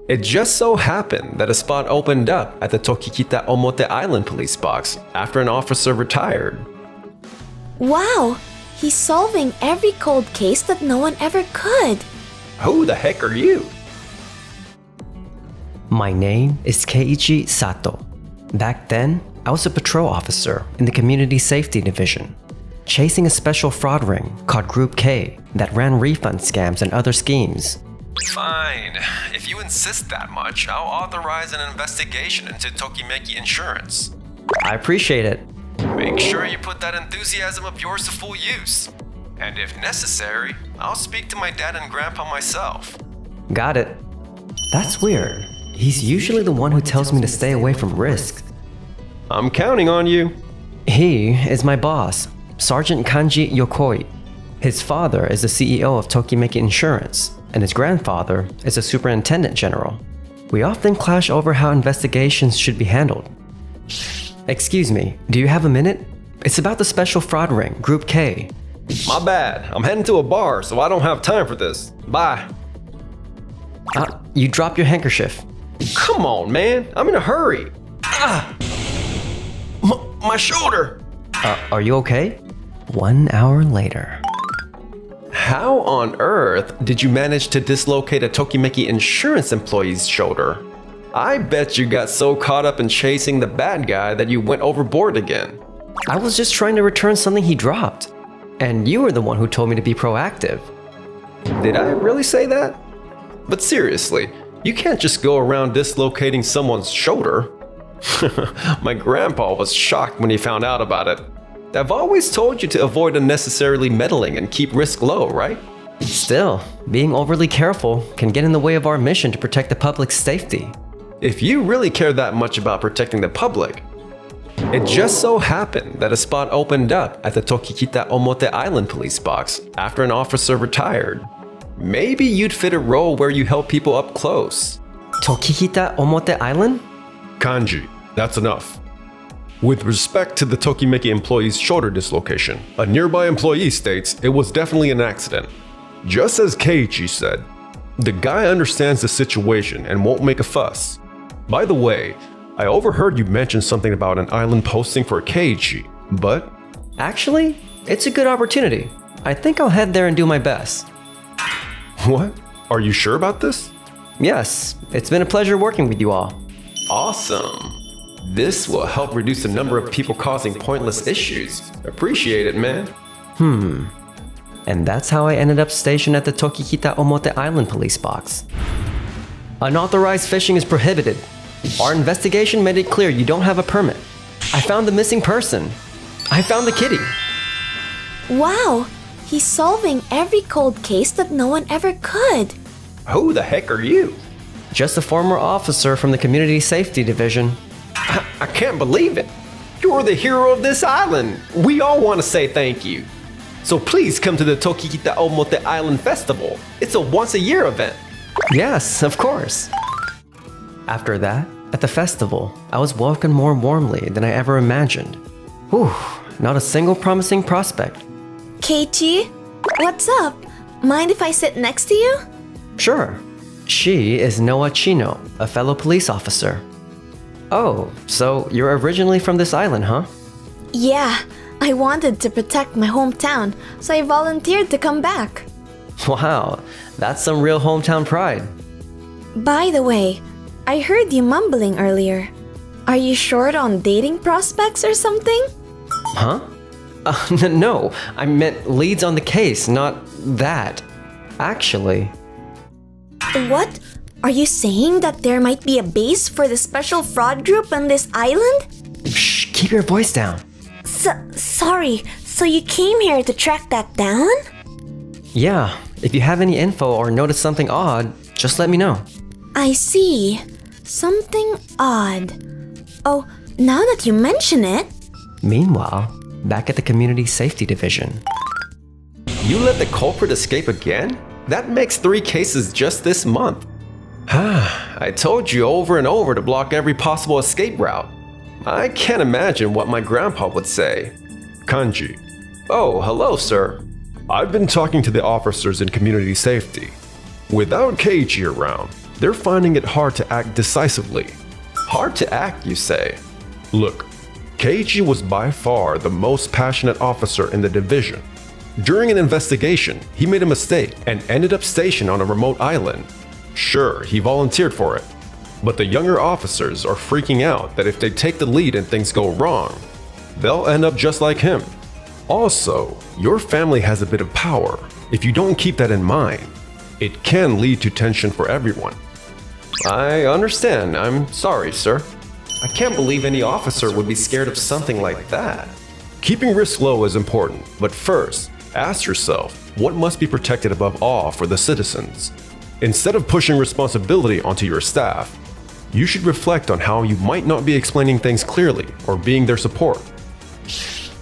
It just so happened that a spot opened up at the Tokikita Omote Island police box after an officer retired. Wow! He's solving every cold case that no one ever could. Who the heck are you? My name is Keiichi Sato. Back then, I was a patrol officer in the Community Safety Division, chasing a special fraud ring called Group K that ran refund scams and other schemes. Fine. If you insist that much, I'll authorize an investigation into Tokimeki Insurance. I appreciate it. Make sure you put that enthusiasm of yours to full use. And if necessary, I'll speak to my dad and grandpa myself. Got it. That's weird. He's usually the one who tells me to stay away from risks. I'm counting on you. He is my boss, Sergeant Kanji Yokoi. His father is the CEO of Tokimeki Insurance, and his grandfather is a superintendent general. We often clash over how investigations should be handled. Excuse me, do you have a minute? It's about the special fraud ring, Group K. My bad. I'm heading to a bar, so I don't have time for this. Bye. You dropped your handkerchief. Come on, man. I'm in a hurry. My shoulder. Are you okay? 1 hour later. How on earth did you manage to dislocate a Tokimeki Insurance employee's shoulder? I bet you got so caught up in chasing the bad guy that you went overboard again. I was just trying to return something he dropped. And you were the one who told me to be proactive. Did I really say that? But seriously, you can't just go around dislocating someone's shoulder. My grandpa was shocked when he found out about it. I've always told you to avoid unnecessarily meddling and keep risk low, right? Still, being overly careful can get in the way of our mission to protect the public's safety. If you really care that much about protecting the public, it just so happened that a spot opened up at the Tokikita Omote Island police box after an officer retired. Maybe you'd fit a role where you help people up close. Tokikita Omote Island? Kanji, that's enough. With respect to the Tokimeki employee's shoulder dislocation, a nearby employee states it was definitely an accident. Just as Keiichi said, the guy understands the situation and won't make a fuss. By the way, I overheard you mention something about an island posting for Keiichi, but... Actually, it's a good opportunity. I think I'll head there and do my best. What? Are you sure about this? Yes, it's been a pleasure working with you all. Awesome. This will help reduce the number of people causing pointless issues. Appreciate it, man. And that's how I ended up stationed at the Tokikita Omote Island police box. Unauthorized fishing is prohibited. Our investigation made it clear you don't have a permit. I found the missing person. I found the kitty. Wow! He's solving every cold case that no one ever could. Who the heck are you? Just a former officer from the Community Safety Division. I can't believe it. You're the hero of this island. We all want to say thank you. So please come to the Tokikita Omote Island Festival. It's a once-a-year event. Yes, of course. After that, at the festival, I was welcomed more warmly than I ever imagined. Whew, not a single promising prospect. Keiichi, what's up? Mind if I sit next to you? Sure. She is Noa Chino, a fellow police officer. Oh, so you're originally from this island, huh? Yeah, I wanted to protect my hometown, so I volunteered to come back. Wow, that's some real hometown pride. By the way, I heard you mumbling earlier. Are you short on dating prospects or something? Huh? No, I meant leads on the case, not that. Actually... What? Are you saying that there might be a base for the special fraud group on this island? Shh, keep your voice down. Sorry, so you came here to track that down? Yeah, if you have any info or notice something odd, just let me know. I see. Something odd. Oh, now that you mention it... Meanwhile, back at the Community Safety Division. You let the culprit escape again? That makes 3 cases just this month. I told you over and over to block every possible escape route. I can't imagine what my grandpa would say. Kanji. Oh, hello, sir. I've been talking to the officers in community safety. Without Keiichi around, they're finding it hard to act decisively. Hard to act, you say? Look, Keiichi was by far the most passionate officer in the division. During an investigation, he made a mistake and ended up stationed on a remote island. Sure, he volunteered for it, but the younger officers are freaking out that if they take the lead and things go wrong, they'll end up just like him. Also, your family has a bit of power. If you don't keep that in mind, it can lead to tension for everyone. I understand. I'm sorry, sir. I can't believe any officer would be scared of something like that. Keeping risk low is important, but first, ask yourself what must be protected above all for the citizens. Instead of pushing responsibility onto your staff, you should reflect on how you might not be explaining things clearly or being their support.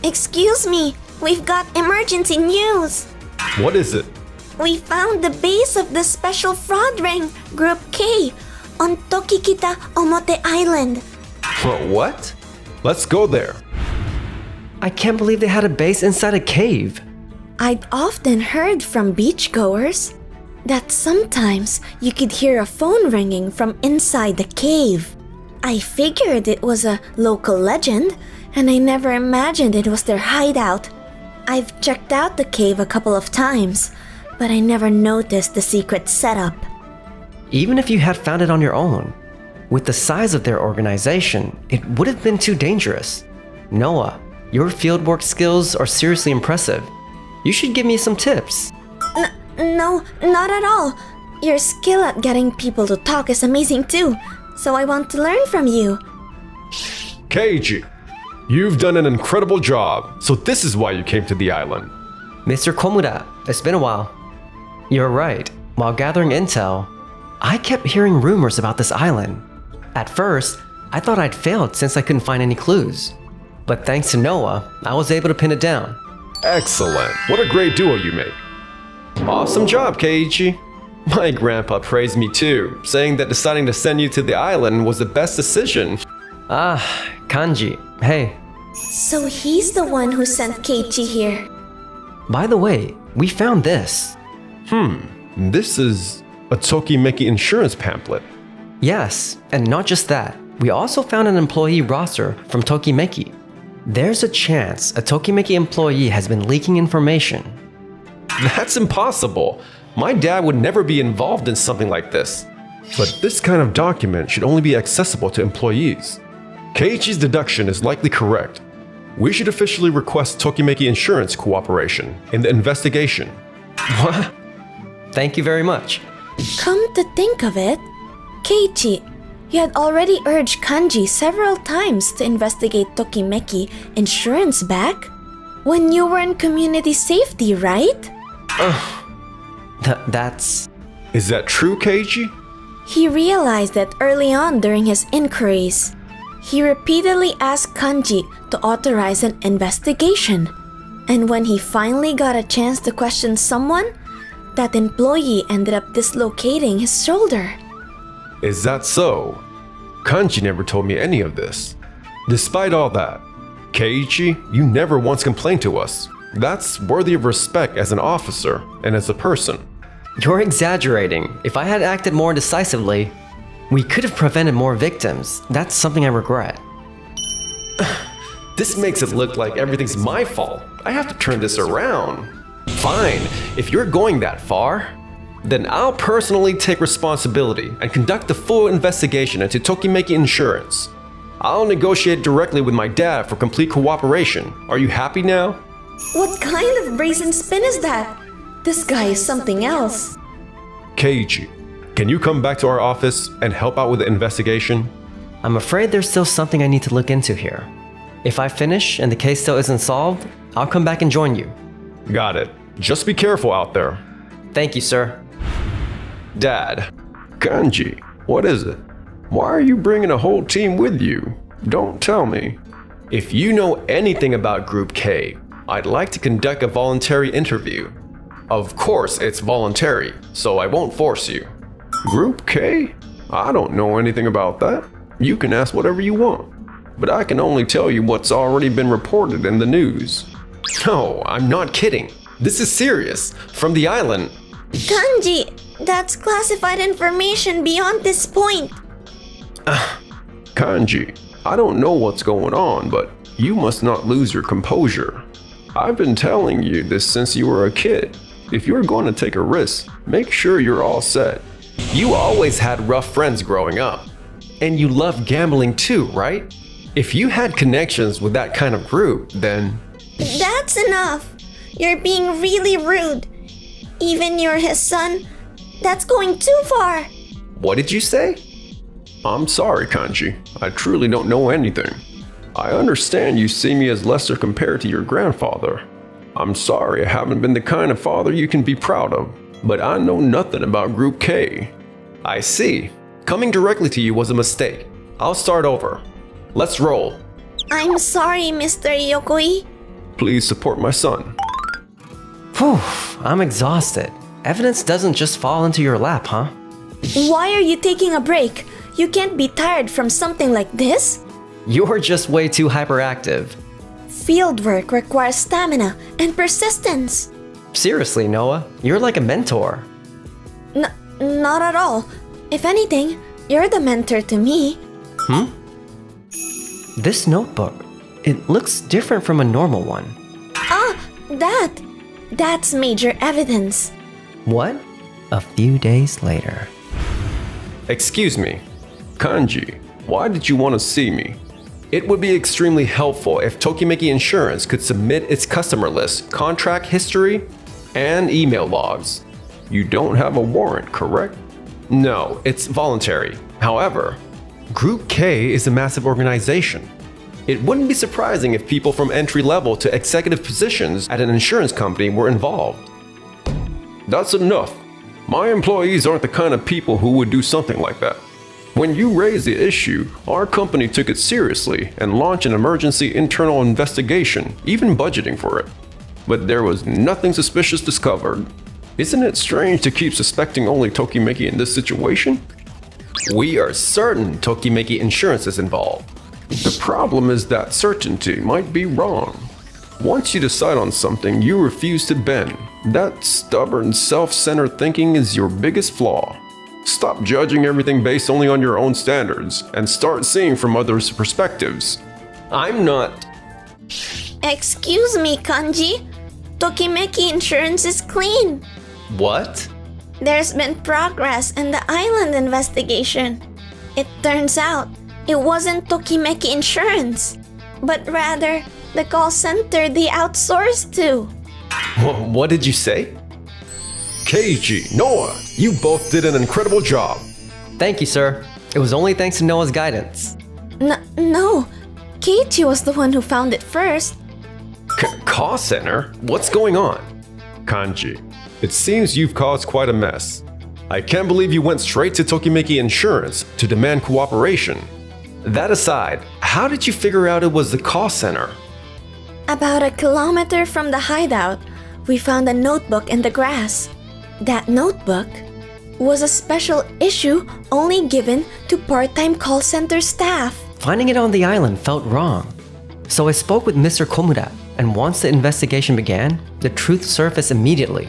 Excuse me, we've got emergency news. What is it? We found the base of the special fraud ring, Group K, on Tokikita Omote Island. What? Let's go there. I can't believe they had a base inside a cave. I'd often heard from beachgoers that sometimes you could hear a phone ringing from inside the cave. I figured it was a local legend, and I never imagined it was their hideout. I've checked out the cave a couple of times, but I never noticed the secret setup. Even if you had found it on your own, with the size of their organization, it would have been too dangerous. Noah, your fieldwork skills are seriously impressive. You should give me some tips. No, not at all. Your skill at getting people to talk is amazing too, so I want to learn from you. Keiichi, you've done an incredible job, so this is why you came to the island. Mr. Komura, it's been a while. You're right. While gathering intel, I kept hearing rumors about this island. At first, I thought I'd failed since I couldn't find any clues. But thanks to Noah, I was able to pin it down. Excellent. What a great duo you make. Awesome job, Keiichi. My grandpa praised me too, saying that deciding to send you to the island was the best decision. Ah, Kanji, hey. So he's the one who sent Keiichi here. By the way, we found this. This is a Tokimeki insurance pamphlet. Yes, and not just that. We also found an employee roster from Tokimeki. There's a chance a Tokimeki employee has been leaking information. That's impossible. My dad would never be involved in something like this. But this kind of document should only be accessible to employees. Keiichi's deduction is likely correct. We should officially request Tokimeki Insurance cooperation in the investigation. What? Thank you very much. Come to think of it, Keiichi, you had already urged Kanji several times to investigate Tokimeki Insurance back when you were in community safety, right? That's... Is that true, Keiichi? He realized that early on during his inquiries. He repeatedly asked Kanji to authorize an investigation. And when he finally got a chance to question someone, that employee ended up dislocating his shoulder. Is that so? Kanji never told me any of this. Despite all that, Keiichi, you never once complained to us. That's worthy of respect as an officer and as a person. You're exaggerating. If I had acted more decisively, we could have prevented more victims. That's something I regret. This makes it look like everything's my fault. I have to turn this around. Fine, if you're going that far, then I'll personally take responsibility and conduct the full investigation into Tokimeki Insurance. I'll negotiate directly with my dad for complete cooperation. Are you happy now? What kind of brazen spin is that? This guy is something else. Keiichi, can you come back to our office and help out with the investigation? I'm afraid there's still something I need to look into here. If I finish and the case still isn't solved, I'll come back and join you. Got it. Just be careful out there. Thank you, sir. Dad. Kanji, what is it? Why are you bringing a whole team with you? Don't tell me. If you know anything about Group K, I'd like to conduct a voluntary interview. Of course, it's voluntary, so I won't force you. Group K? I don't know anything about that. You can ask whatever you want, but I can only tell you what's already been reported in the news. No, I'm not kidding. This is serious. From the island. Kanji, That's classified information beyond this point. Kanji, I don't know what's going on, but you must not lose your composure. I've been telling you this since you were a kid. If you're going to take a risk, make sure you're all set. You always had rough friends growing up. And you love gambling too, right? If you had connections with that kind of group, then... That's enough. You're being really rude. Even you're his son. That's going too far. What did you say? I'm sorry, Kanji. I truly don't know anything. I understand you see me as lesser compared to your grandfather. I'm sorry I haven't been the kind of father you can be proud of, but I know nothing about Group K. I see. Coming directly to you was a mistake. I'll start over. Let's roll. I'm sorry, Mr. Yokoi. Please support my son. Whew, I'm exhausted. Evidence doesn't just fall into your lap, huh? Why are you taking a break? You can't be tired from something like this. You're just way too hyperactive. Fieldwork requires stamina and persistence. Seriously, Noah, you're like a mentor. Not at all. If anything, you're the mentor to me. This notebook, it looks different from a normal one. That's major evidence. What? A few days later. Excuse me. Kanji, why did you want to see me? It would be extremely helpful if Tokimeki Insurance could submit its customer list, contract history, and email logs. You don't have a warrant, correct? No, it's voluntary. However, Group K is a massive organization. It wouldn't be surprising if people from entry level to executive positions at an insurance company were involved. That's enough. My employees aren't the kind of people who would do something like that. When you raised the issue, our company took it seriously and launched an emergency internal investigation, even budgeting for it. But there was nothing suspicious discovered. Isn't it strange to keep suspecting only Tokimeki in this situation? We are certain Tokimeki Insurance is involved. The problem is that certainty might be wrong. Once you decide on something, you refuse to bend. That stubborn, self-centered thinking is your biggest flaw. Stop judging everything based only on your own standards and start seeing from others' perspectives. I'm not... Excuse me, Kanji. Tokimeki Insurance is clean. What? There's been progress in the island investigation. It turns out it wasn't Tokimeki Insurance, but rather the call center they outsourced to. What did you say? Keiji, Noah, you both did an incredible job. Thank you, sir. It was only thanks to Noah's guidance. No. Keiichi was the one who found it first. Call center? What's going on? Kanji, it seems you've caused quite a mess. I can't believe you went straight to Tokimeki Insurance to demand cooperation. That aside, how did you figure out it was the call center? About a kilometer from the hideout, we found a notebook in the grass. That notebook was a special issue only given to part-time call center staff. Finding it on the island felt wrong. So I spoke with Mr. Komura, and once the investigation began, the truth surfaced immediately.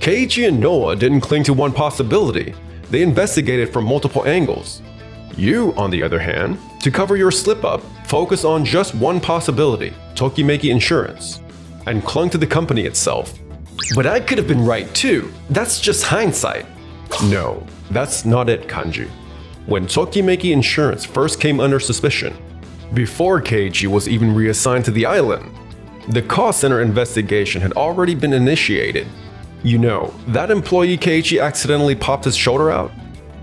Keiichi and Noah didn't cling to one possibility. They investigated from multiple angles. You, on the other hand, to cover your slip-up, focused on just one possibility, Tokimeki Insurance, and clung to the company itself. But I could have been right too. That's just hindsight. No, that's not it, Kanji. When Tokimeki Insurance first came under suspicion, before Keiichi was even reassigned to the island, the call center investigation had already been initiated. You know, that employee Keiichi accidentally popped his shoulder out?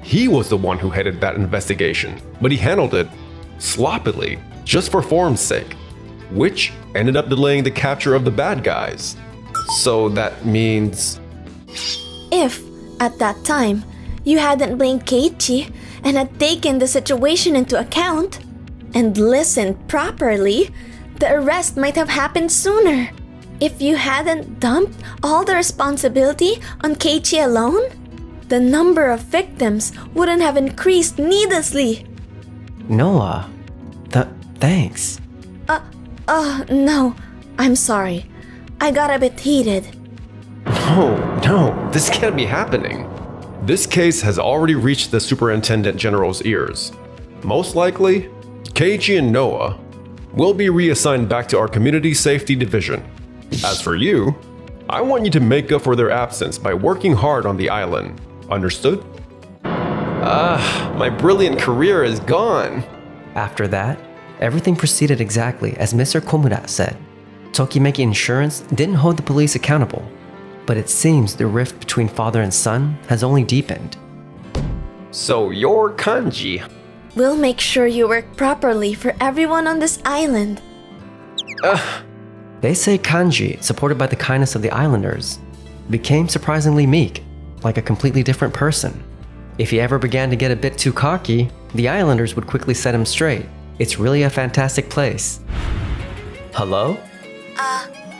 He was the one who headed that investigation, but he handled it sloppily, just for form's sake, which ended up delaying the capture of the bad guys. So that means... If, at that time, you hadn't blamed Keiichi and had taken the situation into account and listened properly, the arrest might have happened sooner. If you hadn't dumped all the responsibility on Keiichi alone, the number of victims wouldn't have increased needlessly. Noah, thanks. No, I'm sorry. I got a bit heated. No, this can't be happening. This case has already reached the Superintendent General's ears. Most likely, Keiichi and Noah will be reassigned back to our Community Safety Division. As for you, I want you to make up for their absence by working hard on the island. Understood? My brilliant career is gone. After that, everything proceeded exactly as Mr. Komura said. Tokimeki Insurance didn't hold the police accountable, but it seems the rift between father and son has only deepened. So you're Kanji. We'll make sure you work properly for everyone on this island. They say Kanji, supported by the kindness of the islanders, became surprisingly meek, like a completely different person. If he ever began to get a bit too cocky, the islanders would quickly set him straight. It's really a fantastic place. Hello?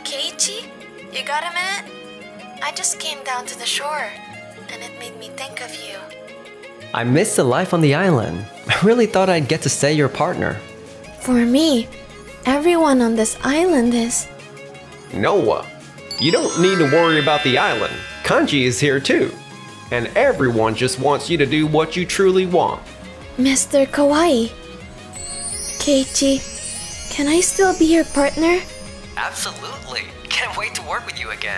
Keiichi? You got a minute? I just came down to the shore, and it made me think of you. I miss the life on the island. I really thought I'd get to stay your partner. For me, everyone on this island is... Noah, you don't need to worry about the island. Kanji is here too. And everyone just wants you to do what you truly want. Mr. Kawaii. Keiichi, can I still be your partner? Absolutely. Can't wait to work with you again.